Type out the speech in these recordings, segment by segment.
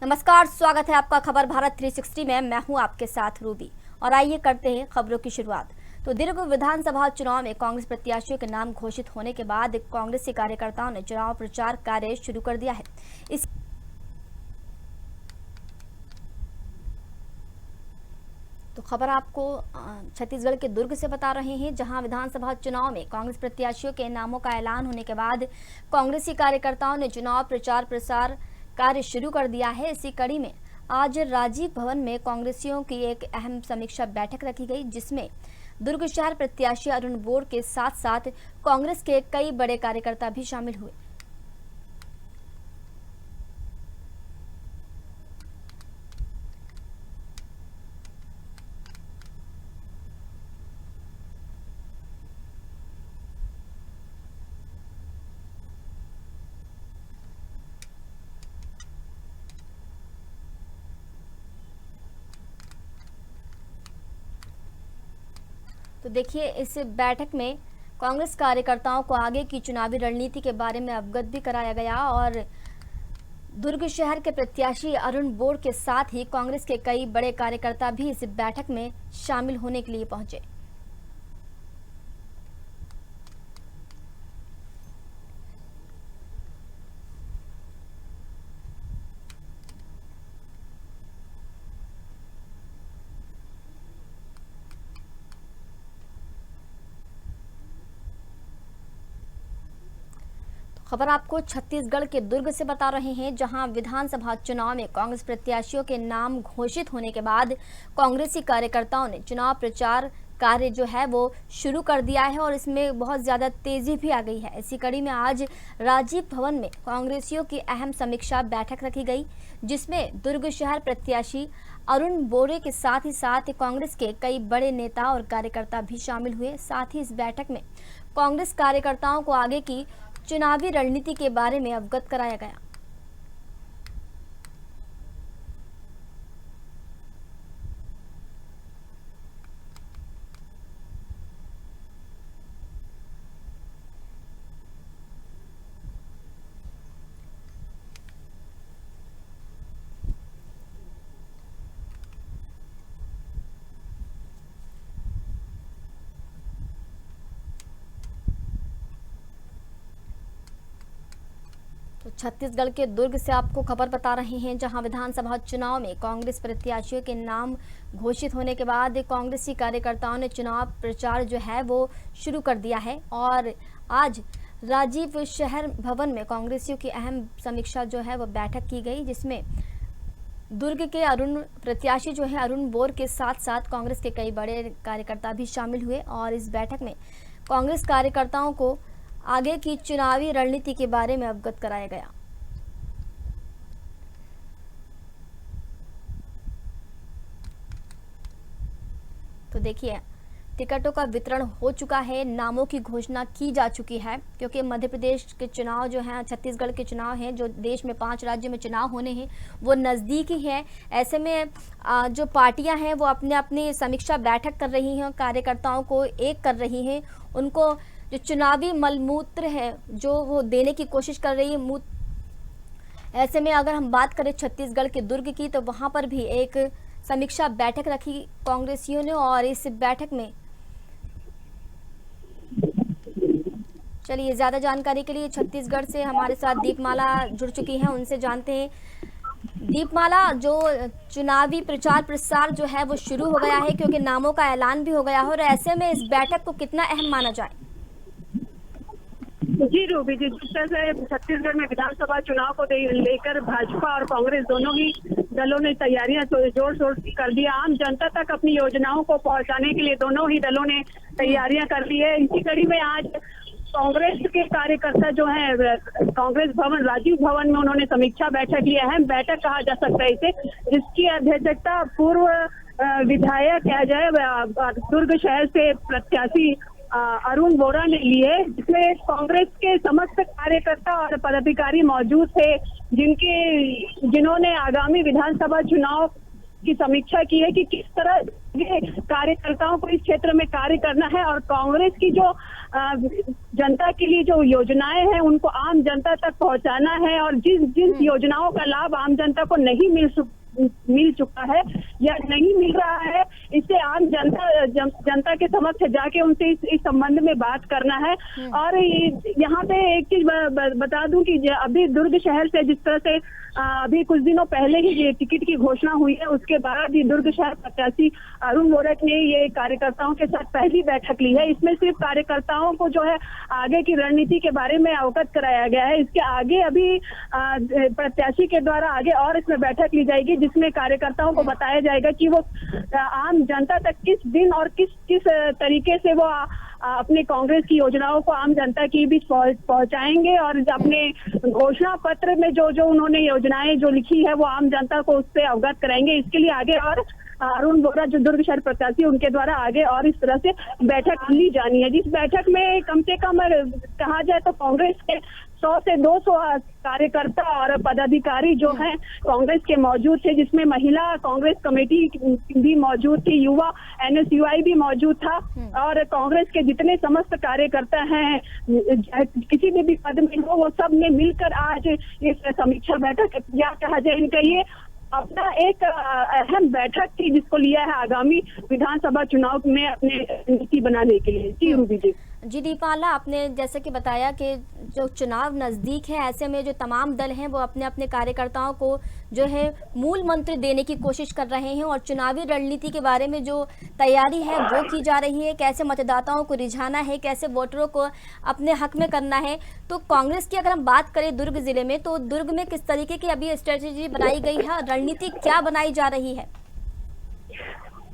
नमस्कार, स्वागत है आपका खबर भारत 360 में। मैं हूं आपके साथ रूबी और आइए करते हैं खबरों की शुरुआत। तो दीर्घ विधानसभा चुनाव में कांग्रेस प्रत्याशियों के नाम घोषित होने के बाद कांग्रेसी कार्यकर्ताओं ने चुनाव प्रचार कार्य शुरू कर दिया है। इस तो खबर आपको छत्तीसगढ़ के दुर्ग से बता रहे हैं, जहां विधानसभा चुनाव में कांग्रेस प्रत्याशियों के नामों का ऐलान होने के बाद कांग्रेसी कार्यकर्ताओं ने चुनाव प्रचार प्रसार कार्य शुरू कर दिया है। इसी कड़ी में आज राजीव भवन में कांग्रेसियों की एक अहम समीक्षा बैठक रखी गई, जिसमें दुर्ग शहर प्रत्याशी अरुण बोर के साथ साथ कांग्रेस के कई बड़े कार्यकर्ता भी शामिल हुए। तो देखिए, इस बैठक में कांग्रेस कार्यकर्ताओं को आगे की चुनावी रणनीति के बारे में अवगत भी कराया गया और दुर्ग शहर के प्रत्याशी अरुण बोर के साथ ही कांग्रेस के कई बड़े कार्यकर्ता भी इस बैठक में शामिल होने के लिए पहुंचे। खबर आपको छत्तीसगढ़ के दुर्ग से बता रहे हैं, जहां विधानसभा चुनाव में कांग्रेस प्रत्याशियों के नाम घोषित होने के बाद कांग्रेसी कार्यकर्ताओं ने चुनाव प्रचार कार्य जो है वो शुरू कर दिया है और इसमें बहुत ज़्यादा तेजी भी आ गई है। इसी कड़ी में आज राजीव भवन में कांग्रेसियों की अहम समीक्षा बैठक रखी गई, जिसमें दुर्ग शहर प्रत्याशी अरुण बोरे के साथ ही कांग्रेस के कई बड़े नेता और कार्यकर्ता भी शामिल हुए। साथ ही इस बैठक में कांग्रेस कार्यकर्ताओं को आगे की चुनावी रणनीति के बारे में अवगत कराया गया। तो छत्तीसगढ़ के दुर्ग से आपको खबर बता रहे हैं, जहां विधानसभा चुनाव में कांग्रेस प्रत्याशियों के नाम घोषित होने के बाद कांग्रेसी कार्यकर्ताओं ने चुनाव प्रचार जो है वो शुरू कर दिया है और आज राजीव शहर भवन में कांग्रेसियों की अहम समीक्षा जो है वो बैठक की गई, जिसमें दुर्ग के अरुण प्रत्याशी जो है अरुण बोर के साथ साथ कांग्रेस के कई बड़े कार्यकर्ता भी शामिल हुए और इस बैठक में कांग्रेस कार्यकर्ताओं को आगे की चुनावी रणनीति के बारे में अवगत कराया गया। तो देखिए, टिकटों का वितरण हो चुका है, नामों की घोषणा की जा चुकी है, क्योंकि मध्य प्रदेश के चुनाव जो हैं, छत्तीसगढ़ के चुनाव हैं, जो देश में 5 राज्यों में चुनाव होने हैं, वो नज़दीक ही है। ऐसे में जो पार्टियां हैं वो अपने अपनी समीक्षा बैठक कर रही हैं, कार्यकर्ताओं को एक कर रही हैं, उनको जो चुनावी मलमूत्र है जो वो देने की कोशिश कर रही है। ऐसे में अगर हम बात करें छत्तीसगढ़ के दुर्ग की, तो वहां पर भी एक समीक्षा बैठक रखी कांग्रेसियों ने और इस बैठक में चलिए ज्यादा जानकारी के लिए छत्तीसगढ़ से हमारे साथ दीपमाला जुड़ चुकी हैं, उनसे जानते हैं। दीपमाला, जो चुनावी प्रचार प्रसार जो है वो शुरू हो गया है, क्योंकि नामों का ऐलान भी हो गया है, और ऐसे में इस बैठक को कितना अहम माना जाए? जी रूबी जी, जिस तरह से छत्तीसगढ़ में विधानसभा चुनाव को लेकर भाजपा और कांग्रेस दोनों ही दलों ने तैयारियां जोर शोर से कर दिया। आम जनता तक अपनी योजनाओं को पहुंचाने के लिए दोनों ही दलों ने तैयारियां कर ली है। इसी कड़ी में आज कांग्रेस के कार्यकर्ता जो है कांग्रेस भवन राजीव भवन में उन्होंने समीक्षा बैठक ली, अहम बैठक कहा जा सकता है इसे, जिसकी अध्यक्षता पूर्व विधायक कहा जाए दुर्ग शहर से प्रत्याशी अरुण बोरा ने ली है, जिसमें कांग्रेस के समस्त कार्यकर्ता और पदाधिकारी मौजूद थे, जिन्होंने आगामी विधानसभा चुनाव की समीक्षा की है कि किस तरह कार्यकर्ताओं को इस क्षेत्र में कार्य करना है और कांग्रेस की जो जनता के लिए जो योजनाएं हैं उनको आम जनता तक पहुंचाना है, और जिन योजनाओं का लाभ आम जनता को नहीं मिल चुका है या नहीं मिल रहा है, इससे आम जनता के समक्ष जाके उनसे इस संबंध में बात करना है। और यहाँ पे एक चीज बता दूं कि अभी दुर्ग शहर से जिस तरह से अभी कुछ दिनों पहले ही ये टिकट की घोषणा हुई है, उसके बाद ये दुर्ग शहर प्रत्याशी अरुण वोरा ने ये कार्यकर्ताओं के साथ पहली बैठक ली है। इसमें सिर्फ कार्यकर्ताओं को जो है आगे की रणनीति के बारे में अवगत कराया गया है। इसके आगे अभी प्रत्याशी के द्वारा आगे और इसमें बैठक ली जाएगी, जिसमें कार्यकर्ताओं को बताया जाएगा कि वो आम जनता तक किस दिन और किस तरीके से वो अपने कांग्रेस की योजनाओं को आम जनता के बीच पहुंचाएंगे, और अपने घोषणा पत्र में जो उन्होंने योजनाएं जो लिखी है वो आम जनता को उससे अवगत कराएंगे। इसके लिए आगे और अरुण वोरा जो दुर्ग शहर प्रत्याशी उनके द्वारा आगे और इस तरह से बैठक ली जानी है, जिस बैठक में कम से कम कहा जाए तो कांग्रेस के 100 से 200 कार्यकर्ता और पदाधिकारी जो हैं कांग्रेस के मौजूद थे, जिसमें महिला कांग्रेस कमेटी भी मौजूद थी, युवा NSUI भी मौजूद था, और कांग्रेस के जितने समस्त कार्यकर्ता हैं किसी भी पद में हो, वो सब ने मिलकर आज इस समीक्षा बैठक या कहा जाए इनका ये अपना एक अहम बैठक थी, जिसको लिया है आगामी विधानसभा चुनाव में अपने नीति बनाने के लिए। जी रूबी जी। दीपाला, आपने जैसे कि बताया कि जो चुनाव नज़दीक है, ऐसे में जो तमाम दल हैं वो अपने अपने कार्यकर्ताओं को जो है मूल मंत्र देने की कोशिश कर रहे हैं, और चुनावी रणनीति के बारे में जो तैयारी है वो की जा रही है, कैसे मतदाताओं को रिझाना है, कैसे वोटरों को अपने हक में करना है। तो कांग्रेस की अगर हम बात करें दुर्ग जिले में, तो दुर्ग में किस तरीके की अभी स्ट्रेटेजी बनाई गई है, रणनीति क्या बनाई जा रही है?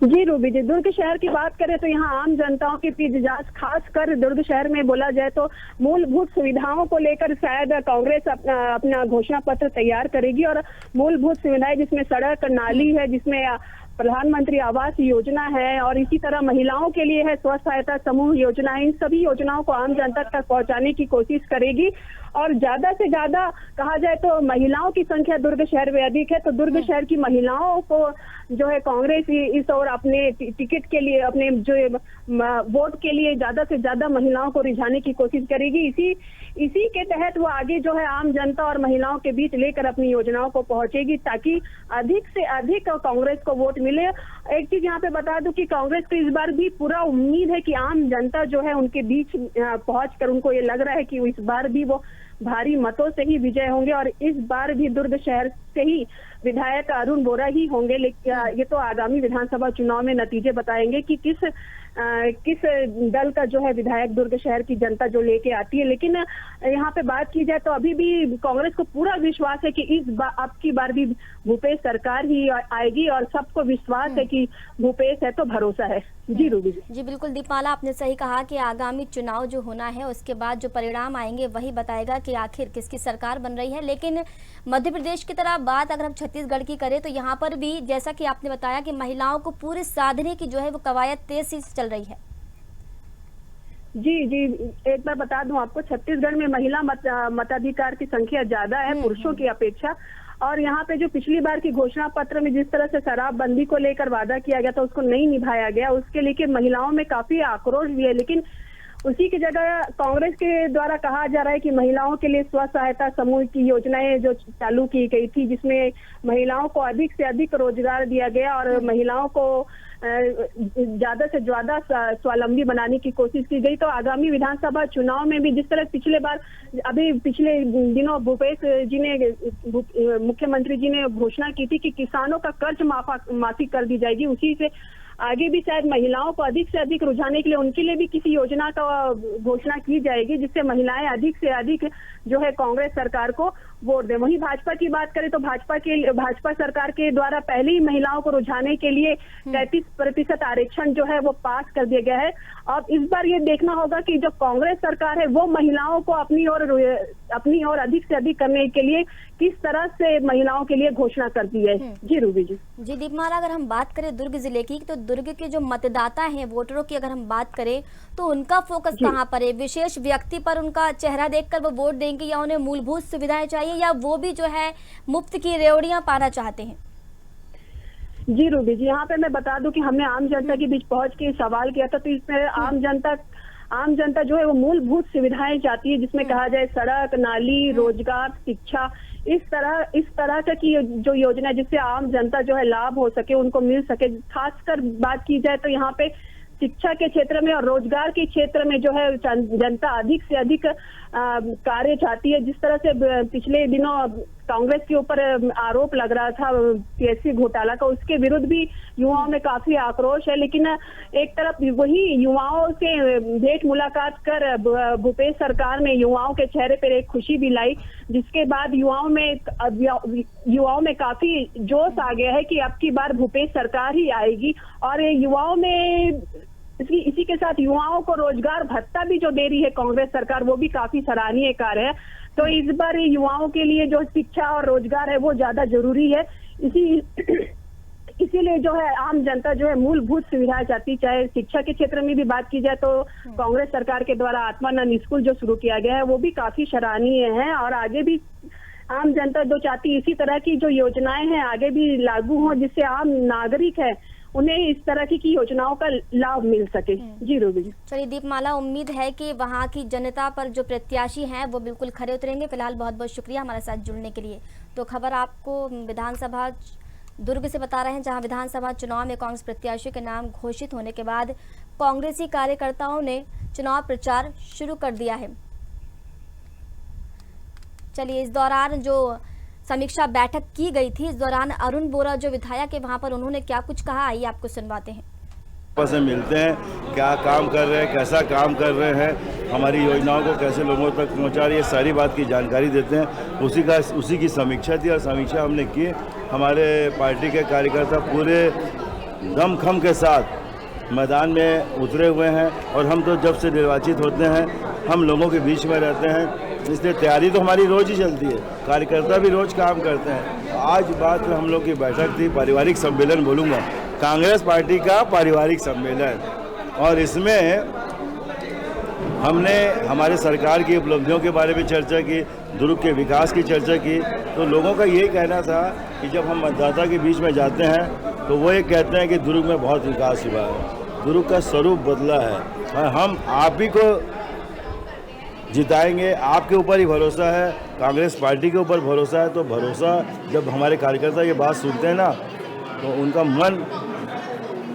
जी रूबी जी, दुर्ग शहर की बात करें तो यहाँ आम जनताओं की पिजाज खास कर दुर्ग शहर में बोला जाए तो मूलभूत सुविधाओं को लेकर शायद कांग्रेस अपना घोषणा पत्र तैयार करेगी, और मूलभूत सुविधाएं जिसमें सड़क, नाली है, जिसमें प्रधानमंत्री आवास योजना है, और इसी तरह महिलाओं के लिए है स्व सहायता समूह योजना है, इन सभी योजनाओं को आम जनता तक पहुंचाने की कोशिश करेगी। और ज्यादा से ज्यादा कहा जाए तो महिलाओं की संख्या दुर्ग शहर में अधिक है, तो दुर्ग शहर की महिलाओं को जो है कांग्रेस इस और अपने टिकट के लिए, अपने जो वोट के लिए ज्यादा से ज्यादा महिलाओं को रिझाने की कोशिश करेगी। इसी के तहत वो आगे जो है आम जनता और महिलाओं के बीच लेकर अपनी योजनाओं को पहुंचेगी, ताकि अधिक से अधिक कांग्रेस को वोट मिले। एक चीज यहाँ पे बता दूं कि कांग्रेस को इस बार भी पूरा उम्मीद है कि आम जनता जो है उनके बीच पहुंचकर उनको ये लग रहा है कि इस बार भी वो भारी मतों से ही विजय होंगे, और इस बार भी दुर्ग शहर से ही विधायक अरुण वोरा ही होंगे। लेकिन ये तो आगामी विधानसभा चुनाव में नतीजे बताएंगे कि किस दल का जो है विधायक दुर्ग शहर की जनता जो लेके आती है। लेकिन यहाँ पे बात की जाए तो अभी भी कांग्रेस को पूरा विश्वास है कि अब की बार भी भूपेश सरकार ही आएगी, और सबको विश्वास है कि भूपेश है तो भरोसा है। जी रूबी जी बिल्कुल दीपाला, आपने सही कहा कि आगामी चुनाव जो होना है उसके बाद जो परिणाम आएंगे वही बताएगा कि आखिर किसकी सरकार बन रही है। लेकिन मध्य प्रदेश की तरह बात अगर हम छत्तीसगढ़ की करें तो यहाँ पर भी जैसा कि आपने बताया कि महिलाओं को पूरे साधने की जो है वो कवायद तेजी से चल रही है। जी, एक बार बता दूं आपको, छत्तीसगढ़ में महिला मताधिकार की संख्या ज्यादा है पुरुषों की अपेक्षा, और यहाँ पे जो पिछली बार की घोषणा पत्र में जिस तरह से शराबबंदी को लेकर वादा किया गया था उसको नहीं निभाया गया, उसके लेके महिलाओं में काफी आक्रोश भी है। लेकिन उसी की जगह कांग्रेस के द्वारा कहा जा रहा है कि महिलाओं के लिए स्व सहायता समूह की योजनाएं जो चालू की गई थी, जिसमें महिलाओं को अधिक से अधिक रोजगार दिया गया और महिलाओं को ज्यादा से ज्यादा स्वावलंबी बनाने की कोशिश की गई। तो आगामी विधानसभा चुनाव में भी जिस तरह पिछले दिनों भूपेश जी ने, मुख्यमंत्री जी ने घोषणा की थी कि किसानों का कर्ज माफी कर दी जाएगी, उसी से आगे भी शायद महिलाओं को अधिक से अधिक रुझाने के लिए उनके लिए भी किसी योजना का घोषणा की जाएगी, जिससे महिलाएं अधिक से अधिक जो है कांग्रेस सरकार को वोट दें। वहीं भाजपा की बात करें तो भाजपा सरकार के द्वारा पहले ही महिलाओं को रुझाने के लिए 33% आरक्षण जो है वो पास कर दिया गया है। अब इस बार ये देखना होगा कि जो कांग्रेस सरकार है वो महिलाओं को अपनी ओर अधिक से अधिक करने के लिए किस तरह से महिलाओं के लिए घोषणा करती है। जी रूबी जी। दीपमाला, अगर हम बात करें दुर्ग जिले की, तो दुर्ग के जो मतदाता हैं, वोटरों की अगर हम बात करें तो उनका फोकस कहाँ पर है? विशेष व्यक्ति पर उनका चेहरा देखकर वो वोट देंगे, या उन्हें मूलभूत सुविधाएं चाहिए, या वो भी जो है मुफ्त की रेवड़ियां पाना चाहते हैं? जी रूबी जी, यहाँ पे मैं बता दूं कि हमने आम जनता के बीच पहुंच के सवाल किया था, तो इसमें आम जनता आम जनता जो है वो मूलभूत सुविधाएं चाहती है, जिसमें कहा जाए सड़क, नाली, रोजगार, शिक्षा, इस तरह का की जो योजना है जिससे आम जनता जो है लाभ हो सके, उनको मिल सके। खासकर बात की जाए तो यहाँ पे शिक्षा के क्षेत्र में और रोजगार के क्षेत्र में जो है जनता अधिक से अधिक कार्य चाहती है। जिस तरह से पिछले दिनों कांग्रेस के ऊपर आरोप लग रहा था पीएससी घोटाला का, उसके विरुद्ध भी युवाओं में काफी आक्रोश है। लेकिन एक तरफ वही युवाओं से भेंट मुलाकात कर भूपेश सरकार ने युवाओं के चेहरे पर एक खुशी भी लाई, जिसके बाद युवाओं में काफी जोश आ गया है कि अब की बार भूपेश सरकार ही आएगी। और युवाओं में इसी के साथ युवाओं को रोजगार भत्ता भी जो दे रही है कांग्रेस सरकार, वो भी काफी सराहनीय कार्य है। तो इस बार युवाओं के लिए जो शिक्षा और रोजगार है वो ज्यादा जरूरी है। इसीलिए जो है आम जनता जो है मूलभूत सुविधाएं चाहती। चाहे शिक्षा के क्षेत्र में भी बात की जाए तो कांग्रेस सरकार के द्वारा आत्मानंद स्कूल जो शुरू किया गया है वो भी काफी सराहनीय है, और आगे भी आम जनता जो चाहती इसी तरह की जो योजनाएं हैं आगे भी लागू हों, जिससे आम नागरिक है उन्हें इस तरह की योजनाओं का लाभ मिल सके। जी रूबी जी। चलिए दीपमाला, उम्मीद है कि वहाँ की जनता पर जो प्रत्याशी हैं वो बिल्कुल खरे उतरेंगे। फिलहाल बहुत बहुत शुक्रिया हमारे साथ जुड़ने के लिए। तो खबर आपको विधानसभा दुर्ग से बता रहे हैं, जहां विधानसभा चुनाव में कांग्रेस प्रत्याशियों के नाम घोषित होने के बाद कांग्रेसी कार्यकर्ताओं ने चुनाव प्रचार शुरू कर दिया है। चलिए, इस दौरान जो समीक्षा बैठक की गई थी, इस दौरान अरुण बोरा जो विधायक है वहां पर, उन्होंने क्या कुछ कहा, आइए आपको सुनवाते हैं। से मिलते हैं, क्या काम कर रहे हैं, कैसा काम कर रहे हैं, हमारी योजनाओं को कैसे लोगों तक पहुंचा रही है, सारी बात की जानकारी देते हैं। उसी की समीक्षा थी, और समीक्षा हमने की। हमारे पार्टी के कार्यकर्ता पूरे दमखम के साथ मैदान में उतरे हुए हैं, और हम तो जब से निर्वाचित होते हैं हम लोगों के बीच में रहते हैं, इसलिए तैयारी तो हमारी रोज ही चलती है, कार्यकर्ता भी रोज काम करते हैं। आज बात हम लोग की बैठक थी, पारिवारिक सम्मेलन बोलूँगा, कांग्रेस पार्टी का पारिवारिक सम्मेलन, और इसमें हमने हमारे सरकार की उपलब्धियों के बारे में चर्चा की, दुर्ग के विकास की चर्चा की। तो लोगों का यही कहना था कि जब हम मतदाता के बीच में जाते हैं तो वो ये कहते हैं कि दुर्ग में बहुत विकास हुआ है, दुर्ग का स्वरूप बदला है, और हम आप ही को जिताएंगे, आपके ऊपर ही भरोसा है, कांग्रेस पार्टी के ऊपर भरोसा है। तो भरोसा जब हमारे कार्यकर्ता ये बात सुनते हैं ना तो उनका मन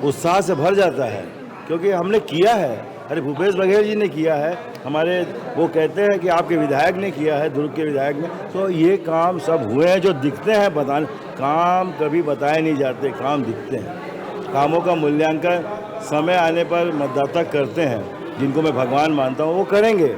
उत्साह से भर जाता है, क्योंकि हमने किया है। अरे भूपेश बघेल जी ने किया है, हमारे वो कहते हैं कि आपके विधायक ने किया है, दुर्ग के विधायक ने। तो ये काम सब हुए हैं जो दिखते हैं, बताने काम कभी बताए नहीं जाते, काम दिखते हैं। कामों का मूल्यांकन समय आने पर मतदाता करते हैं, जिनको मैं भगवान मानता हूँ वो करेंगे।